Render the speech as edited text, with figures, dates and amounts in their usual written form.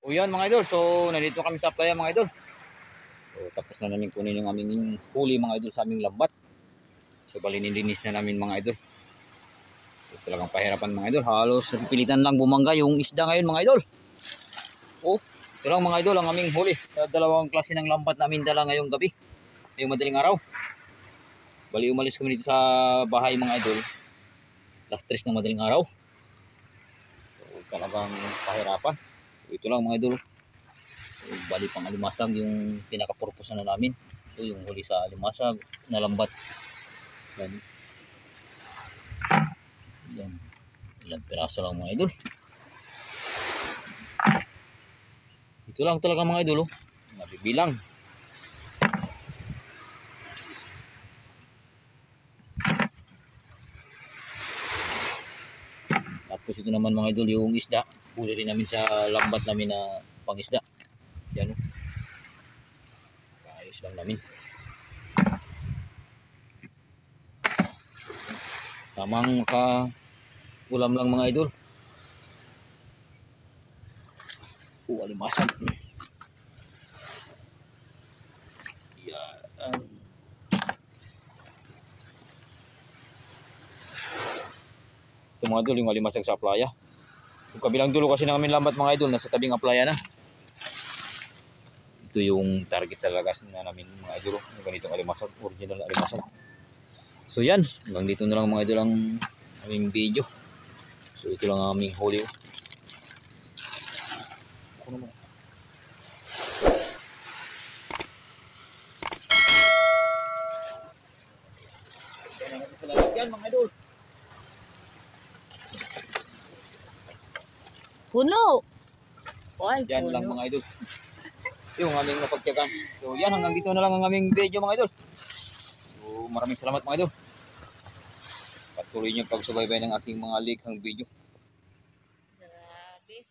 O yan mga idol, so nandito kami sa playa mga idol. So tapos na namin kunin yung aming huli mga idol sa aming lambat. So bali nilinis na namin mga idol. So talagang pahirapan mga idol, halos pilitan lang bumangga yung isda ngayon mga idol. Oh, ito lang mga idol ang aming huli sa dalawang klase ng lambat namin dala ngayong gabi, ngayong madaling araw. Bali umalis kami dito sa bahay mga idol alas 3 ng madaling araw. So talagang pahirapan. Ito lang mga idol. Bali pang alimasag yung pinaka-purpose na namin. Ito yung huli sa alimasag na lambat. Yan. Yan. Ilang piraso lang mga idol. Ito lang talaga mga idol. Nabibilang. Tapos ito naman mga idol yung isda. Huli rin namin sa lambat namin na pangisda. Yan o. Ayos lang namin. Tamang ulam lang mga idol. Alimasag. Yan. Ito mga idol yung alimasag sa playa. Yung kabilang dulo kasi namin lambat mga idol nasa tabing playa na. Ito yung target talaga na namin mga idol. Yung ganitong alimasag, original alimasag. So yan, hanggang dito na lang mga idol ang aming video. So ito lang ang aming huli. Ako naman. Yan mga idol. Puno. Ay, Yan puno. lang mga idol. Yung aming napagtyagan. So yan, hanggang dito na lang ang aming video mga idol. So maraming salamat mga idol. Patuloy niyo pagsubaybay ng aking mga likhang video. Grabe.